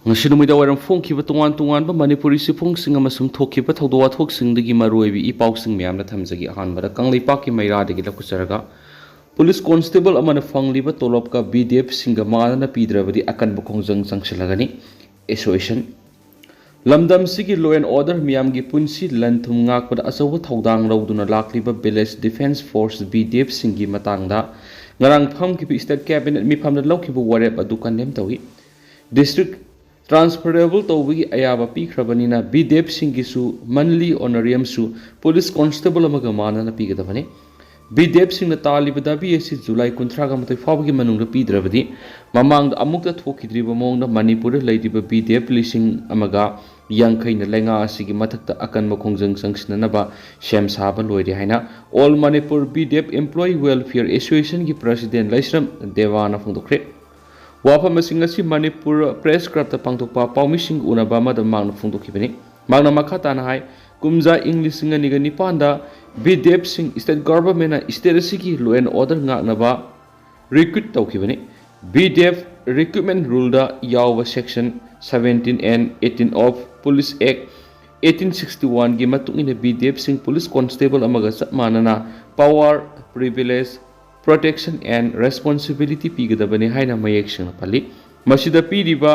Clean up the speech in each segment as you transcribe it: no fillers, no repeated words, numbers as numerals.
ngasi numida waram phongkhiba tongan ba manipuri siphongsing amasung thokhiba thawdawa thoksingdagi maroibi i pausing myamna thamjagi ahanbada kanglipaki mairadi lakusaraga police constable amana fangliba tolopka BDF singa mana pidrabadi akan bukongjang sangsilagani association lamdam sigi law and order miyamgi punsi lanthum ngakpada asawa thawdang rauduna lakliba village defense force BDF singi matangda ngarang phamkibi state cabinet mifamna lawkhiba warep adu kandem tawi district transferable tawigi ayaba pikhrabani na BDF singi su monthly honorarium su police constable amaga mana na pigadabani BDF sing na talibada BSC July 13 fawgi manungda pidrabadi mamang amukta thokidriba mongda Manipur leidiba BDF lising amaga yangkhaina lenga asigi mathakta akan makhongjang sangsinanaba shem saba loiri haina All Manipur BDF Employee Welfare Association gi president Laisram Devana phongdokre wafam singasi Manipur press club ta pangtokpa pawmising unaba madam mangna phongdokhibani mangna makha na hai kumja English singa niga nipanda BDF sing state government state asigi law and order ngaknaba recruit tawkhibani BDF recruitment rule da yawa section 17 and 18 of Police Act 1861 gi matungina BDF sing police constable amaga manana power privilege protection and responsibility pigadabani haina mayek sing pali masida piriba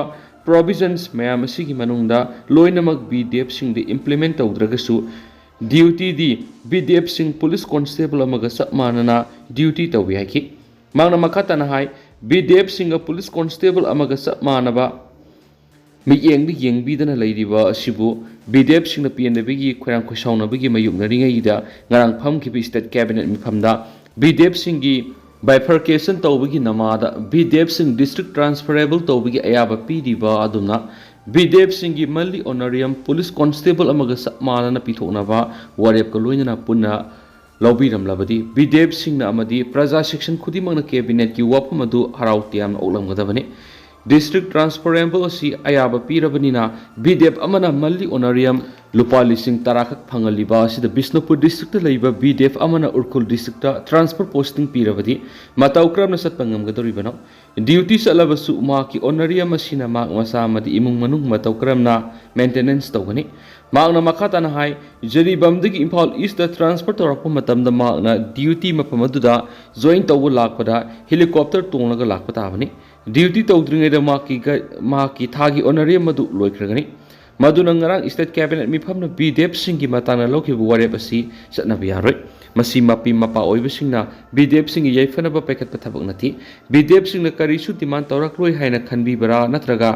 provisions mayam asigi manungda loinamak BDF sing de implement tawdragasu duty di BDF sing police constable amaga manana duty tawi haki mangna makata na hai BDF sing police constable amaga manaba miyeng di yeng bidana leidiba asibu BDF sing na PNBgi khorang khosauna bigi mayumna ringaida ngarang phamkibi state cabinet mifamda BDF singi bifurcation tawbigi namada BDF sing district transferable tawbigi ayaba pidiba aduna BDF singi monthly honorarium police constable amaga manana pithoknaba warep ka loinana punna lawbiram labadi BDF sing na amadi praja section khudimangna cabinet ki wapam adu harautiam olamgadabani district transferable asi ayaba pirabanina BDF amana monthly honorarium lupa lising tarakak phangaliba asida Bisnupur district laiba BDF amana Urkhul district transfer posting pirabadi mataukram na satpangam gadoribano duty salabasu ma ki honorarium asina ma masa madi imung manung mataukram na maintenance tawgani magna makata na hai jaribamdagi Imphal East da transfer torakpa matamda magna duty mapamaduda join tawbu lakpada helicopter tonglaga lakpa tabani duty tawdringeda ma ki thagi honorarium madu loikragani maduna ngarang state cabinet mifamna BDF singi matana lokhibu warep asi satnabi yaroi masi mapi mapa oibasingna BDF singi yaifanaba packet pathabak nati BDF singna karisu demand tawrakloi haina khanbi bara natraga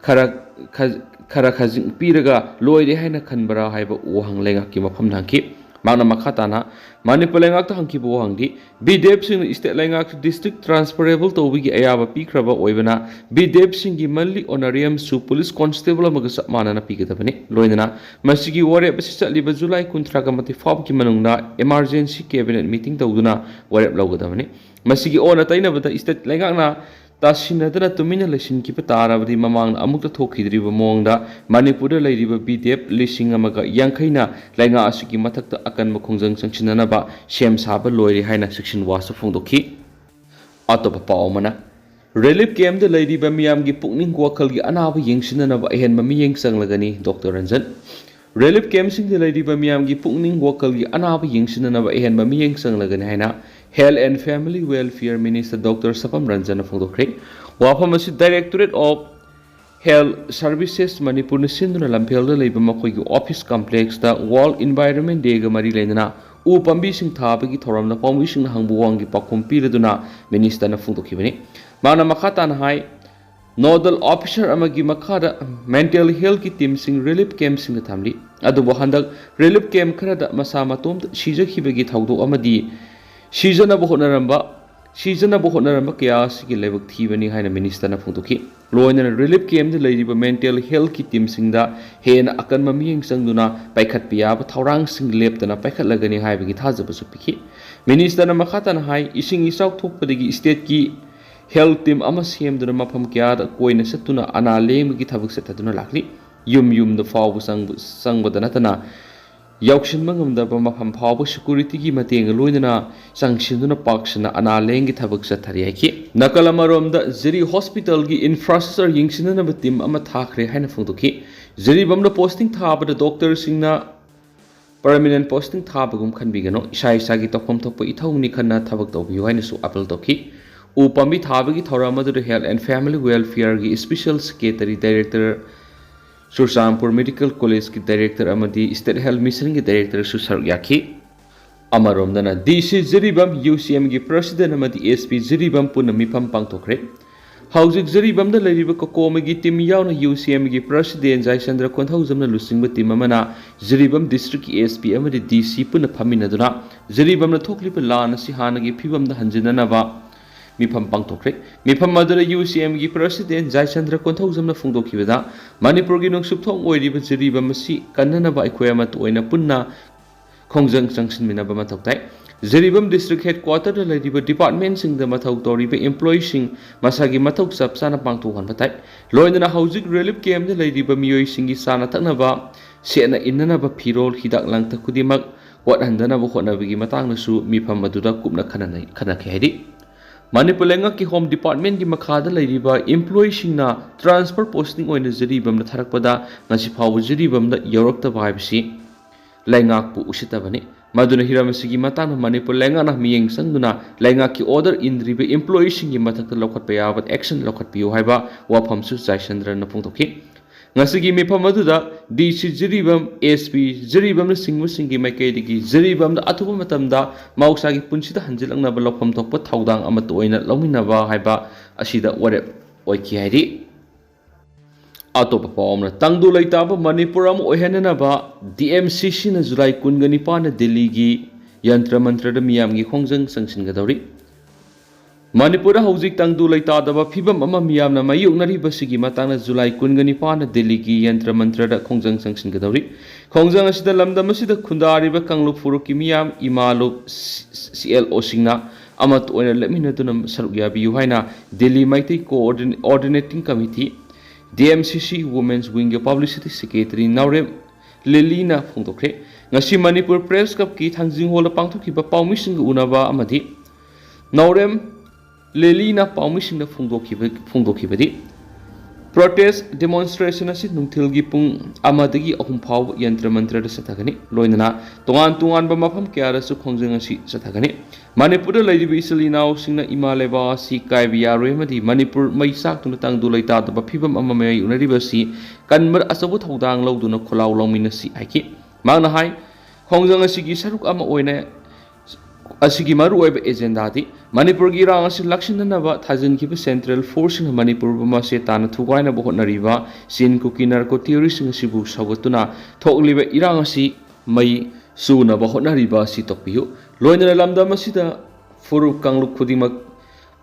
khara khajing piraga loide haina khanbara haiba ohang lenga ki mafam nangki magna makhatana Manipur lengak ta hangki bo hangdi BDF sing state lengak district transferable tawbigi ayaba pikraba oibana BDF singi monthly honorarium su police constable amaga manana pigadabani loinana masigi warep basi chatliba July 13 fab ki manungna emergency cabinet meeting tawduna warep lawgadabani masigi ona tainabada state lengakna tasinadana tumina lesin ki patarabadi mamang amukta thokhidriba mongda Manipur leidiba BDF lising amaga yangkhaina lenga asigi mathakta akan makhongjang sangsinanaba shem saba loiri haina section 1 phongdokhi atopa paumana relief camp de leidiba miyamgi pukning wakhalgi anaba yengsinanaba ehenba miyeng sanglagani Dr. Ranjan relief camp sing de leidiba miyamgi pukning wakhalgi anaba yengsinanaba ehenba miyeng sanglagani haina Health and Family Welfare Minister Dr. Sapam Ranjan phongdokre wafamasi Directorate of Health Services Manipur Sinduna Lamphelda leiba makhoi office complex da World Environment Day ga mari leinana u pambi sing thabagi thoramna pambi sing hangbuwangi pakhum piraduna minister na phongdokhibani mana makhata na hai nodal officer amagi makhada mental health ki team sing relief camp sing thamli adu handak relief camp khara da masa matom sijakhibagi thawdo amadi Season of Honaramba Kias Gilebuk Tivani Hina Minister of Futuki. Loin and relief came the lady mental health kit team sing da Hen Akan Maming Sangduna, Paikat Piab, Taurang sing lept and a Paikat Lagani High Gitazapiki. Minister Makatan High ising is out to the state key health team Amasiem the Mapam Kiad, Coin Setuna, Anna Lame Gitavuk Setaduna Lakli, Yum the Faw sang with the Natana. ꯌꯥꯎꯁꯤꯟꯕ ꯉꯝꯗꯕ ꯃꯐꯝ ꯐꯥꯎꯕ ꯁꯦꯀꯨꯔꯤꯇꯤꯒꯤ ꯃꯇꯦꯡꯒ ꯂꯣꯏꯅꯅ ꯆꯪꯁꯤꯟꯗꯨꯅ ꯄꯥꯛꯁꯟꯅ ꯑꯅꯥ ꯂꯥꯌꯦꯡꯒꯤ ꯊꯕꯛ ꯆꯠꯊꯔꯤ ꯍꯥꯏꯈꯤ꯫ ꯅꯥꯀꯜ ꯑꯃꯔꯣꯝꯗ ꯖꯤꯔꯤ ꯍꯣꯁꯄꯤꯇꯥꯜꯒꯤ ꯏꯟꯐ꯭ꯔꯥꯁ꯭ꯇꯔꯛꯆꯔ ꯌꯦꯡꯁꯤꯟꯅꯕ ꯇꯤꯝ ꯑꯃ ꯊꯥꯈ꯭ꯔꯦ ꯍꯥꯏꯅ ꯐꯣꯡꯗꯣꯛꯈꯤ꯫ ꯖꯤꯔꯤꯕꯝꯗ ꯄꯣꯁꯇꯤꯡ ꯊꯥꯕꯗ ꯗꯣꯛꯇꯔꯁꯤꯡꯅ ꯄꯔꯃꯤꯅꯦꯟ ꯄꯣꯁꯇꯤꯡ ꯊꯥꯕꯒꯨꯝ ꯈꯟꯕꯤꯒꯅꯨ, ꯏꯁꯥ ꯏꯁꯥꯒꯤ ꯇꯧꯐꯝ ꯊꯣꯛꯄ ꯏꯊꯧꯅꯤ ꯈꯟꯅ ꯊꯕꯛ ꯇꯧꯕꯤꯌꯨ ꯍꯥꯏꯅꯁꯨ ꯑꯄꯤꯜ ꯇꯧꯈꯤ꯫ ꯎ ꯄꯥꯝꯕꯤ ꯊꯥꯕꯒꯤ ꯊꯧꯔꯝ ꯑꯗꯨꯗ ꯍꯦꯜꯊ ꯑꯦꯟड ꯐꯦꯃꯤꯂꯤ ꯋꯦꯜꯐꯤꯌꯔꯒꯤ special secretary director, Churachandpur medical ꯀꯣꯂꯦꯖꯀꯤ ꯗꯥꯏꯔꯦꯛꯇꯔ ꯑꯃꯗꯤ ꯁ꯭ꯇꯦꯠ ꯍꯦꯜꯊ ꯃꯤꯁꯟꯒꯤ ꯗꯥꯏꯔꯦꯛꯇꯔꯁꯨ ꯁꯔꯨꯛ ꯌꯥꯈꯤ꯫ ꯑꯃꯔꯣꯝꯗꯅ ꯗꯤ.ꯁꯤ. ꯖꯤꯔꯤꯕꯝ, ꯌꯨ.ꯁꯤ.ꯑꯦꯝꯒꯤ ꯄ꯭ꯔꯁꯤꯗꯦꯟꯠ ꯑꯃꯗꯤ ꯑꯦꯁ.ꯄꯤ. ꯖꯤꯔꯤꯕꯝ ꯄꯨꯟꯅ ꯃꯤꯐꯝ ꯄꯥꯡꯊꯣꯛꯈ꯭ꯔꯦ꯫ ꯍꯧꯖꯤꯛ ꯖꯤꯔꯤꯕꯝꯗ ꯂꯩꯔꯤꯕ ꯀꯣꯀꯣꯃꯤꯒꯤ ꯇꯤꯝ ꯌꯥꯎꯅ ꯌꯨ.ꯁꯤ.ꯑꯦꯝꯒꯤ ꯄ꯭ꯔꯁꯤꯗꯦꯟꯠ ꯖꯥꯏꯆꯟꯗ꯭ꯔ ꯀꯣꯟꯊꯧꯖꯝꯅ ꯂꯨꯆꯤꯡꯕ ꯇꯤꯝ ꯑꯃꯅ ꯖꯤꯔꯤꯕꯝ ꯗꯤꯁꯇ꯭ꯔꯤꯛꯀꯤ ꯑꯦꯁ.ꯄꯤ. ꯑꯃꯗꯤ ꯗꯤ.ꯁꯤ. ꯄꯨꯟꯅ ꯐꯝꯃꯤꯟꯅꯗꯨꯅ ꯖꯤꯔꯤꯕꯝꯗ ꯊꯣꯛꯂꯤꯕ ꯂꯥꯟ ꯑꯁꯤ ꯍꯥꯟꯅꯒꯤ ꯐꯤꯚꯝꯗ ꯍꯟꯖꯤꯟꯅꯅꯕ ꯃꯤꯐꯝ ꯄꯥꯡꯊꯣꯛꯈ꯭ꯔꯦ꯫ ꯃꯤꯐꯝ ꯑꯗꯨꯗ ꯌꯨ.ꯁꯤ.ꯑꯦꯝꯒꯤ ꯄ꯭ꯔꯁꯤꯗꯦꯟꯠ ꯖꯥꯏꯆꯟꯗ꯭ꯔ ꯀꯣꯟꯊꯧꯖꯝꯅ ꯐꯣꯡꯗꯣꯛꯈꯤꯕꯗ ꯃꯅꯤꯄꯨꯔꯒꯤ ꯅꯣꯡꯆꯨꯞꯊꯣꯡ ꯑꯣꯏꯔꯤꯕ ꯖꯤꯔꯤꯕꯝ ꯑꯁꯤ ꯀꯟꯅꯅꯕ ꯑꯩꯈꯣꯏ ꯑꯃꯠꯇ ꯑꯣꯏꯅ ꯄꯨꯟꯅ ꯈꯣꯡꯖꯪ ꯆꯪꯁꯤꯟꯃꯤꯟꯅꯕ ꯃꯊꯧ ꯇꯥꯏ꯫ ꯖꯤꯔꯤꯕꯝ ꯗꯤꯁꯇ꯭ꯔꯤꯛ ꯍꯦꯗꯀ꯭ꯋꯥꯇꯔꯗ ꯂꯩꯔꯤꯕ ꯗꯤꯄꯥꯔꯠꯃꯦꯟꯠꯁꯤꯡꯗ ꯃꯊꯧ ꯇꯧꯔꯤꯕ ꯏꯝꯄ꯭ꯂꯣꯌꯤꯁꯤꯡ ꯃꯁꯥꯒꯤ ꯃꯊꯧ ꯆꯞ ꯆꯥꯅ ꯄꯥꯡꯊꯣꯛꯍꯟꯕ ꯇꯥꯏ꯫ ꯂꯣꯏꯅꯅ ꯍꯧꯖꯤꯛ ꯔꯤꯂꯤꯐ ꯀꯦꯝꯞꯇ ꯂꯩꯔꯤꯕ ꯃꯤꯑꯣꯏꯁꯤꯡꯒꯤ ꯆꯥꯅ ꯊꯛꯅꯕ, ꯁꯦꯠꯅ ꯏꯟꯅꯅꯕ ꯐꯤꯔꯣꯜ, ꯍꯤꯗꯥꯛ ꯂꯥꯡꯊꯛ ꯈꯨꯗꯤꯡꯃꯛ ꯋꯥꯠꯍꯟꯗꯅꯕ ꯍꯣꯠꯅꯕꯒꯤ ꯃꯇꯥꯡꯗꯁꯨ ꯃꯤꯐꯝ ꯑꯗꯨꯗ ꯀꯨꯞꯅ ꯈꯟꯅꯈꯤ ꯍꯥꯏꯔꯤ꯫ ꯃꯅꯤꯄꯨꯔ ꯂꯩꯉꯥꯛꯀꯤ ꯍꯣꯝ ꯗꯤꯄꯥꯔꯠꯃꯦꯟꯠꯀꯤ ꯃꯈꯥꯗ ꯂꯩꯔꯤꯕ ꯏꯝꯄ꯭ꯂꯣꯌꯤꯁꯤꯡꯅ ꯇ꯭ꯔꯥꯟꯁꯐꯔ ꯄꯣꯁꯇꯤꯡ ꯑꯣꯏꯅ ꯖꯤꯔꯤꯕꯝꯗ ꯊꯥꯔꯛꯄꯗ ꯉꯁꯤ ꯐꯥꯎꯕ ꯖꯤꯔꯤꯕꯝꯗ ꯌꯧꯔꯛꯇꯕ ꯍꯥꯏꯕꯁꯤ ꯂꯩꯉꯥꯛꯄꯨ ꯎꯁꯤꯠꯇꯕꯅꯤ꯫ ꯃꯗꯨꯅ ꯍꯤꯔꯝ ꯑꯁꯤꯒꯤ ꯃꯇꯥꯡꯗ ꯃꯅꯤꯄꯨꯔ ꯂꯩꯉꯥꯛꯅ ꯃꯤꯠꯌꯦꯡ ꯆꯪꯗꯨꯅ ꯂꯩꯉꯥꯛꯀꯤ ꯑꯣꯔꯗꯔ ꯏꯟꯗ꯭ꯔꯤꯕ ꯏꯝꯄ꯭ꯂꯣꯌꯤꯁꯤꯡꯒꯤ ꯃꯊꯛꯇ ꯂꯧꯈꯠꯄ ꯌꯥꯕ ꯑꯦꯛꯁꯟ ꯂꯧꯈꯠꯄꯤꯌꯨ ꯍꯥꯏꯕ ꯋꯥꯐꯝꯁꯨ ꯖꯥꯏꯆꯟꯗ꯭ꯔꯅ ꯐꯣꯡꯗꯣꯛꯈꯤ꯫ ꯉꯁꯤꯒꯤ ꯃꯤꯐꯝ ꯑꯗꯨꯗ ꯗꯤ.ꯁꯤ. ꯖꯤꯔꯤꯕꯝ, ꯑꯦꯁ.ꯄꯤ. ꯖꯤꯔꯤꯕꯝꯅꯆꯤꯡꯕꯁꯤꯡꯒꯤ ꯃꯥꯏꯀꯩꯗꯒꯤ ꯖꯤꯔꯤꯕꯝꯗ ꯑꯊꯨꯕ ꯃꯇꯝꯗ ꯃꯍꯧꯁꯥꯒꯤ ꯄꯨꯟꯁꯤꯗ ꯍꯟꯖꯤꯜꯂꯛꯅꯕ ꯂꯧꯐꯝ ꯊꯣꯛꯄ ꯊꯧꯗꯥꯡ ꯑꯃꯠꯇ ꯑꯣꯏꯅ ꯂꯧꯃꯤꯟꯅꯕ ꯍꯥꯏꯕ ꯑꯁꯤꯗ ꯋꯥꯔꯦꯞ ꯑꯣꯏꯈꯤ ꯍꯥꯏꯔꯤ꯫ ꯑꯇꯣꯞꯄ ꯄꯥꯎ ꯑꯃꯅ ꯇꯪꯗꯨ ꯂꯩꯇꯥꯕ ꯃꯅꯤꯄꯨꯔ ꯑꯃ ꯑꯣꯏꯍꯟꯅꯅꯕ ꯗꯤ.ꯑꯦꯝ.ꯁꯤ.ꯁꯤꯅ ꯖꯨꯂꯥꯏ 19ꯗ ꯗꯤꯜꯂꯤꯒꯤ ꯌꯟꯇ꯭ꯔ ꯃꯟꯇ꯭ꯔꯗ ꯃꯤꯌꯥꯝꯒꯤ ꯈꯣꯡꯖꯪ ꯆꯪꯁꯤꯟꯒꯗꯧꯔꯤ꯫ ꯃꯅꯤꯄꯨꯔꯗ ꯍꯧꯖꯤꯛ ꯇꯪꯗꯨ ꯂꯩꯇꯥꯗꯕ ꯐꯤꯚꯝ ꯑꯃ ꯃꯤꯌꯥꯝꯅ ꯃꯥꯌꯣꯛꯅꯔꯤꯕꯁꯤꯒꯤ ꯃꯇꯥꯡꯗ ꯖꯨꯂꯥꯏ 19ꯗ ꯗꯤꯜꯂꯤꯒꯤ ꯌꯟꯇ꯭ꯔ ꯃꯟꯇ꯭ꯔꯗ ꯈꯣꯡꯖꯪ ꯆꯪꯁꯤꯟꯒꯗꯧꯔꯤ꯫ ꯈꯣꯡꯖꯪ ꯑꯁꯤꯗ ꯂꯝꯗꯝ ꯑꯁꯤꯗ ꯈꯨꯟꯗꯥꯔꯤꯕ ꯀꯥꯡꯂꯨꯞ ꯐꯨꯔꯨꯞꯀꯤ ꯃꯤꯌꯥꯝ, ꯏꯃꯥꯂꯨꯞ, ꯁꯤ.ꯑꯦꯜ.ꯑꯣ.ꯁꯤꯡꯅ ꯑꯃꯠꯇ ꯑꯣꯏꯅ ꯂꯦꯞꯃꯤꯟꯅꯗꯨꯅ ꯁꯔꯨꯛ ꯌꯥꯕꯤꯌꯨ ꯍꯥꯏꯅ Delhi Meitei coordinating committee, DMCC women's ꯋꯤꯡꯒꯤ ꯄꯕ꯭ꯂꯤꯁꯤꯇꯤ ꯁꯦꯀ꯭ꯔꯦꯇꯔꯤ ꯅꯥꯎꯔꯦꯝ ꯂꯤꯂꯤꯅ ꯐꯣꯡꯗꯣꯛꯈ꯭ꯔꯦ꯫ ꯉꯁꯤ ꯃꯅꯤꯄꯨꯔ ꯄ꯭ꯔꯦꯁ ꯀ꯭ꯂꯕꯀꯤ ꯊꯥꯡꯖꯤꯡ ꯍꯣꯜꯗ ꯄꯥꯡꯊꯣꯛꯈꯤꯕ ꯄꯥꯎꯃꯤꯁꯤꯡꯒ ꯎꯅꯕ ꯑꯃꯗꯤ ꯅꯥꯎꯔꯦꯝ ꯂꯤꯂꯤꯅ ꯄꯥꯎꯃꯤꯁꯤꯡꯗ ꯐꯣꯡꯗꯣꯛꯈꯤꯕꯗꯤ ꯄ꯭ꯔꯣꯇꯦꯁꯠ ꯗꯦꯃꯣꯟꯁꯇ꯭ꯔꯦꯁꯟ ꯑꯁꯤ ꯅꯨꯡꯊꯤꯜꯒꯤ ꯄꯨꯡ 1ꯗꯒꯤ 3 ꯐꯥꯎꯕ ꯌꯟꯇ꯭ꯔ ꯃꯟꯇ꯭ꯔꯗ ꯆꯠꯊꯒꯅꯤ꯫ ꯂꯣꯏꯅꯅ ꯇꯣꯉꯥꯟ ꯇꯣꯉꯥꯟꯕ ꯃꯐꯝ ꯀꯌꯥꯗꯁꯨ ꯈꯣꯡꯖꯪ ꯑꯁꯤ ꯆꯠꯊꯒꯅꯤ꯫ ꯃꯅꯤꯄꯨꯔꯗ ꯂꯩꯔꯤꯕ ꯏꯆꯤꯜ ꯏꯅꯥꯎꯁꯤꯡꯅ ꯏꯃꯥ ꯂꯩꯕꯥꯛ ꯑꯁꯤ ꯀꯥꯏꯕ ꯌꯥꯔꯣꯏ ꯑꯃꯗꯤ ꯃꯅꯤꯄꯨꯔ ꯃꯩ ꯆꯥꯛꯇꯨꯅ ꯇꯪꯗꯨ ꯂꯩꯇꯥꯗꯕ ꯐꯤꯚꯝ ꯑꯃ ꯃꯥꯌꯣꯛꯅꯔꯤꯕꯁꯤ ꯀꯟꯕꯗ ꯑꯆꯧꯕ ꯊꯧꯗꯥꯡ ꯂꯧꯗꯨꯅ ꯈꯣꯜꯂꯥꯎ ꯂꯥꯎꯃꯤꯟꯅꯁꯤ ꯍꯥꯏꯈꯤ꯫ ꯃꯍꯥꯛꯅ ꯍꯥꯏ ꯈꯣꯡꯖꯪ ꯑꯁꯤꯒꯤ ꯁꯔꯨꯛ ꯑꯃ ꯑꯣꯏꯅ ꯑꯁꯤꯒꯤ ꯃꯔꯨꯑꯣꯏꯕ ꯑꯦꯖꯦꯟꯗꯥꯗꯤ ꯃꯅꯤꯄꯨꯔꯒꯤ ꯏꯔꯥꯡ ꯑꯁꯤ ꯂꯥꯛꯁꯤꯟꯅꯅꯕ ꯊꯥꯖꯤꯟꯈꯤꯕ ꯁꯦꯟꯇ꯭ꯔꯦꯜ ꯐꯣꯔꯁꯁꯤꯡꯅ ꯃꯅꯤꯄꯨꯔꯕꯨ ꯃꯆꯦꯠ ꯇꯥꯅ ꯊꯨꯒꯥꯏꯅꯕ ꯍꯣꯠꯅꯔꯤꯕ ꯆꯤꯟ ꯀꯨꯀꯤ ꯅꯥꯔꯀꯣ ꯊꯤꯑꯣꯔꯤꯁꯤꯡ ꯑꯁꯤꯕꯨ ꯁꯧꯒꯠꯇꯨꯅ ꯊꯣꯛꯂꯤꯕ ꯏꯔꯥꯡ ꯑꯁꯤ ꯃꯩ ꯆꯨꯅꯕ ꯍꯣꯠꯅꯔꯤꯕ ꯑꯁꯤ ꯇꯣꯛꯄꯤꯌꯨ꯫ ꯂꯣꯏꯅꯅ ꯂꯝꯗꯝ ꯑꯁꯤꯗ ꯐꯨꯔꯨꯞ ꯀꯥꯡꯂꯨꯞ ꯈꯨꯗꯤꯡꯃꯛ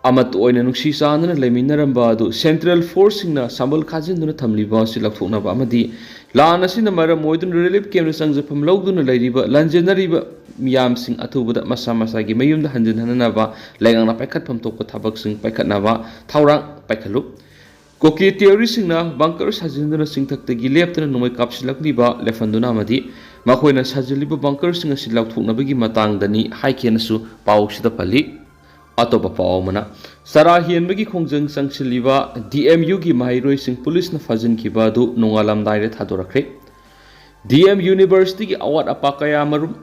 ꯑꯃꯠꯇ ꯑꯣꯏꯅ ꯅꯨꯡꯁꯤ ꯆꯥꯟꯅꯅ ꯂꯩꯃꯤꯟꯅꯔꯝꯕ ꯑꯗꯨ ꯁꯦꯟꯇ꯭ꯔꯦꯜ ꯐꯣꯔꯁꯁꯤꯡꯅ ꯁꯥꯝꯕꯜ ꯈꯥꯖꯤꯟꯗꯨꯅ ꯊꯝꯂꯤꯕ ꯑꯁꯤ ꯂꯧꯊꯣꯛꯅꯕ ꯑꯃꯗꯤ ꯂꯥꯟ ꯑꯁꯤꯅ ꯃꯔꯝ ꯑꯣꯏꯗꯨꯅ ꯔꯤꯂꯤꯐ ꯀꯦꯝꯞꯇ ꯆꯪꯖꯐꯝ ꯂꯧꯗꯨꯅ ꯂꯩꯔꯤꯕ ꯂꯥꯟꯖꯦꯟꯅꯔꯤꯕ ꯃꯤꯌꯥꯝꯁꯤꯡ ꯑꯊꯨꯕꯗ ꯃꯁꯥ ꯃꯁꯥꯒꯤ ꯃꯌꯨꯝꯗ ꯍꯟꯖꯤꯟꯍꯟꯅꯕ ꯂꯩꯉꯥꯛꯅ ꯄꯥꯏꯈꯠꯐꯝ ꯊꯣꯛꯄ ꯊꯕꯛꯁꯤꯡ ꯄꯥꯏꯈꯠꯅꯕ ꯊꯧꯔꯥꯡ ꯄꯥꯏꯈꯠꯂꯨ꯫ ꯀꯨꯀꯤ ꯊꯤꯑꯣꯔꯤꯁꯤꯡꯅ ꯕꯪꯀꯔ ꯁꯥꯖꯤꯟꯗꯨꯅ ꯆꯤꯡꯊꯛꯇꯒꯤ ꯂꯦꯞꯇꯅ ꯅꯣꯡꯃꯩ ꯀꯥꯞꯁꯤꯜꯂꯛꯂꯤꯕ ꯂꯦꯞꯍꯟꯗꯨꯅ ꯑꯃꯗꯤ ꯃꯈꯣꯏꯅ ꯁꯥꯖꯤꯜꯂꯤꯕ ꯕꯪꯀꯔꯁꯤꯡ ꯑꯁꯤ ꯂꯧꯊꯣꯛꯅꯕꯒꯤ ꯃꯇꯥꯡꯗꯅꯤ ꯍꯥꯏꯈꯤꯅꯁꯨ ꯄꯥꯎꯁꯤꯗ ꯄꯜꯂꯤ꯫ ꯑꯇꯣꯞꯄ ꯄꯥꯎ ꯑꯃꯅ ꯆꯔꯥ ꯍꯦꯟꯕꯒꯤ ꯈꯣꯡꯖꯪ ꯆꯪꯁꯤꯜꯂꯤꯕ ꯗꯤ.ꯑꯦꯝ.ꯌꯨꯒꯤ ꯃꯍꯩꯔꯣꯏꯁꯤꯡ ꯄꯨꯂꯤꯁꯅ ꯐꯥꯖꯤꯟꯈꯤꯕ ꯑꯗꯨ ꯅꯣꯡꯉꯥꯜꯂꯝꯗꯥꯏꯗ ꯊꯥꯗꯣꯔꯛꯈ꯭ꯔꯦ꯫ ꯗꯤ.ꯑꯦꯝ. ꯌꯨꯅꯤꯚꯔꯁꯤꯇꯤꯒꯤ ꯑꯋꯥꯠ ꯑꯄꯥ ꯀꯌꯥ ꯃꯔꯨꯝ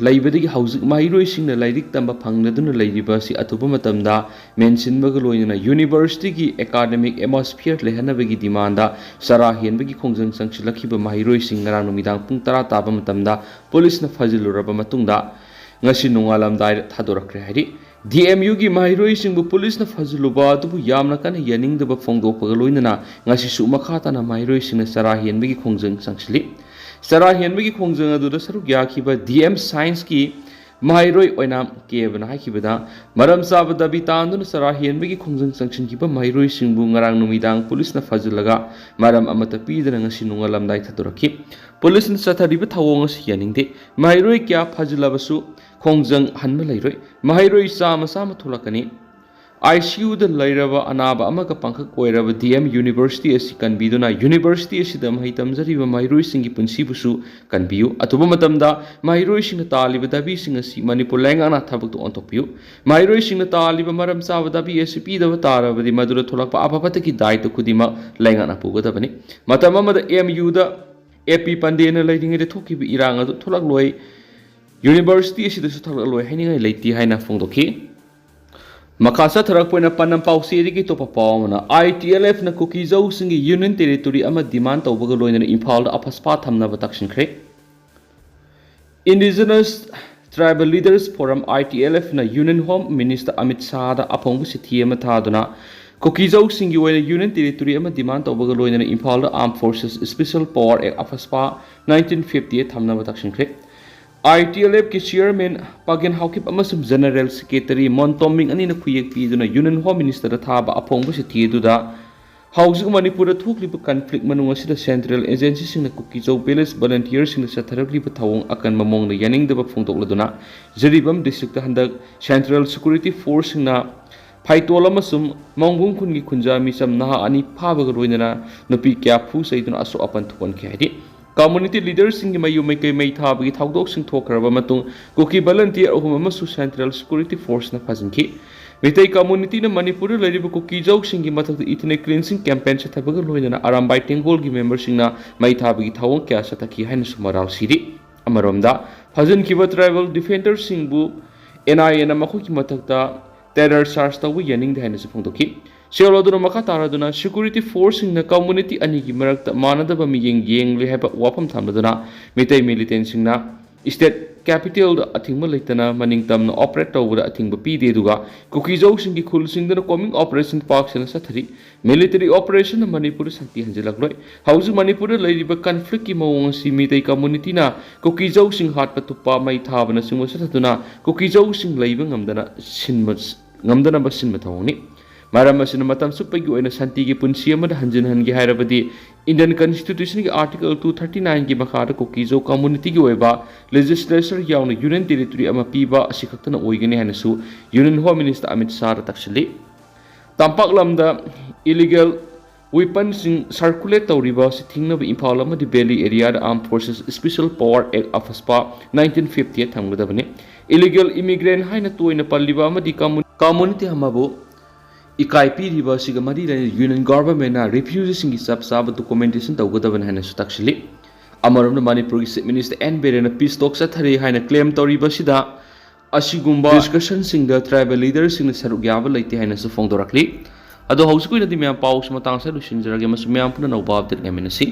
ꯂꯩꯕꯗꯒꯤ ꯍꯧꯖꯤꯛ ꯃꯍꯩꯔꯣꯏꯁꯤꯡꯅ ꯂꯥꯏꯔꯤꯛ ꯇꯝꯕ ꯐꯪꯂꯗꯨꯅ ꯂꯩꯔꯤꯕ ꯑꯁꯤ ꯑꯊꯨꯕ ꯃꯇꯝꯗ ꯃꯦꯟꯁꯤꯟꯕꯒ ꯂꯣꯏꯅꯅ ꯌꯨꯅꯤꯚꯔꯁꯤꯇꯤꯒꯤ ꯑꯦꯀꯥꯗꯦꯃꯤꯛ ꯑꯦꯠꯃꯣꯁꯐꯤꯌꯔ ꯂꯩꯍꯟꯅꯕꯒꯤ ꯗꯤꯃꯥꯟꯗ ꯆꯔꯥ ꯍꯦꯟꯕꯒꯤ ꯈꯣꯡꯖꯪ ꯆꯪꯁꯤꯜꯂꯛꯈꯤꯕ ꯃꯍꯩꯔꯣꯏꯁꯤꯡ ꯉꯔꯥꯡ ꯅꯨꯃꯤꯗꯥꯡ ꯄꯨꯡ 10 ꯇꯥꯕ ꯃꯇꯝꯗ ꯄꯨꯂꯤꯁꯅ ꯐꯥꯖꯤꯜꯂꯨꯔꯕ ꯃꯇꯨꯡꯗ ꯉꯁꯤ ꯅꯣꯡꯉꯥꯜꯂꯝꯗꯥꯏꯗ ꯊꯥꯗꯣꯔꯛꯈ꯭ꯔꯦ ꯍꯥꯏꯔꯤ꯫ ꯗꯤ.ꯑꯦꯝ.ꯌꯨꯒꯤ ꯃꯍꯩꯔꯣꯏꯁꯤꯡꯕꯨ ꯄꯨꯂꯤꯁꯅ ꯐꯥꯖꯤꯜꯂꯨꯕ ꯑꯗꯨꯕꯨ ꯌꯥꯝꯅ ꯀꯟꯅ ꯌꯥꯅꯤꯡꯗꯕ ꯐꯣꯡꯗꯣꯛꯄꯒ ꯂꯣꯏꯅꯅ ꯉꯁꯤꯁꯨ ꯃꯈꯥ ꯇꯥꯅ ꯃꯍꯩꯔꯣꯏꯁꯤꯡꯅ ꯆꯔꯥ ꯍꯦꯟꯕꯒꯤ ꯈꯣꯡꯖꯪ ꯆꯪꯁꯤꯜꯂꯤ꯫ ꯆꯔꯥ ꯍꯦꯟꯕꯒꯤ ꯈꯣꯡꯖꯪ ꯑꯗꯨꯗ ꯁꯔꯨꯛ ꯌꯥꯈꯤꯕ ꯗꯤ.ꯑꯦꯝ. ꯁꯥꯏꯟꯁꯀꯤ ꯃꯍꯩꯔꯣꯏ ꯑꯣꯏꯅꯥꯝ ꯀꯦꯕꯅ ꯍꯥꯏꯈꯤꯕꯗ ꯃꯔꯝ ꯆꯥꯕ ꯗꯥꯕꯤ ꯇꯥꯡꯗꯨꯅ ꯆꯔꯥ ꯍꯦꯟꯕꯒꯤ ꯈꯣꯡꯖꯪ ꯆꯪꯁꯤꯟꯈꯤꯕ ꯃꯍꯩꯔꯣꯏꯁꯤꯡꯕꯨ ꯉꯔꯥꯡ ꯅꯨꯃꯤꯗꯥꯡ ꯄꯨꯂꯤꯁꯅ ꯐꯥꯖꯤꯜꯂꯒ ꯃꯔꯝ ꯑꯃꯠꯇ ꯄꯤꯗꯅ ꯉꯁꯤ ꯅꯣꯡꯉꯥꯜꯂꯝꯗꯥꯏ ꯊꯥꯗꯣꯔꯛꯈꯤ꯫ ꯄꯨꯂꯤꯁꯅ ꯆꯠꯊꯔꯤꯕ ꯊꯧꯑꯣꯡ ꯑꯁꯤ ꯌꯥꯅꯤꯡꯗꯦ꯫ ꯃꯍꯩꯔꯣꯏ ꯀꯌꯥ ꯐꯥꯖꯤꯜꯂꯕꯁꯨ ꯈꯣꯡꯖꯪ ꯍꯟꯕ ꯂꯩꯔꯣꯏ꯫ ꯃꯍꯩꯔꯣꯏ ꯆꯥꯝꯃ ꯊꯣꯛꯂꯛꯀꯅꯤ꯫ ICU da lairaba anaba amaga pangkhak oiraba DM University asi kanbiduna University asida mahai tamjariba mairoi singi punsi busu kanbiu atuba matamda mairoi singna taliba dabi singasi Manipur lengana thabak to ontokpiu mairoi singna taliba maram chaba dabi SCP da tarabadi madura tholakpa apapata ki daito khudima lengana pugadabani matam amada MU da AP pandena leidinge de thokibi iranga du tholak loi University asida su tholak loi haningai leiti haina phongdokhi Makasa tharak poina panam pau seri ki topa pawana ITLF na Kuki Zo singgi Union Territory ama demand tawbaga loina Imphal da AFSPA thamnaba taksinkhre Indigenous Tribal Leaders Forum ITLF na Union Home Minister Amit Shah da apongbu sithi ama thaduna Kuki Zo singgi oina Union Territory ama demand tawbaga loina Imphal da Armed Forces Special Power Act AFSPA 1958 thamnaba taksinkhre ITLF ki chairman Pagen Haukip amasum General Secretary Montoming anina khuyek piduna Union Home Minister da thaba apongbu sithi duda Housing Manipur thukliba conflict manung asida Central Agency singna Kuki Zo Village Volunteers singna satharakliba thawong akan mamong na yaning daba phongtokladuna Jaribam district da handak Central Security Force singna Phaitol amasum Mongbung khungi khunja misam naha ani phabaga roinana nupi kya phu saiduna aso apan thukon khadi Community leaders sing mayu may kay may thabagi thawdok sing thokraba matung Kuki volunteer ahum amasu Central Security Force na phasinki Mitay community na Manipur lariba Kuki Zo singi matak ethnic cleansing campaign sa thabaga loina Arambay Tengol gi members sing na may thabagi thawong kya sa taki haina sumaral siri amaromda phajin kiba tribal defenders singbu NIA na makuki matakta terror charge tawu yaning de haina sa phongdokhi Sheloduna Makatarαδuna Security Force in the community anigi marakta manadaba miyeng yeng li haba wapam thamladuna mitay militant singna state capital da athingma leitana maningtam na operate tawda athingba pide duga Kuki Zo singi khul singdana coming operation park sena sathari military operation na Manipur santi hanjilakloi hauju Manipur leiriba conflict ki mawong si mitay community na Kuki Zo sing hat patupa mai thabana singmo sathaduna Kuki Zo sing leiba ngamdana basin mathawni Maram asina matam supagi oina santi gi punsi amada hanjin hangi hairabadi Indian Constitution gi Article 239 gi makhada Kuki Zo community gi oiba legislature yauna Union Territory ama piba asikhaktana oigani hanasu Union Home Minister Amit Shah taksili Tampak lamda illegal weapons circulate tawriba si thingnaba Imphal amadi Valley area da Armed Forces Special Power Act AFSPA 1958 thamgadabani illegal immigrant haina toina palliba amadi community hamabu Ikai piriba siga mari Union government na refugees singi sab documentation tawgadaban haina su taksili amaramna Manipur gi Minister N Beren na peace talks athari haina claim tawriba sida asigumba discussion singda tribal leaders singna saruk yaba leite haina su phongdorakli ado hausukuina di mya paus matang sa lusin jarage masumyam puna no update ngaminasi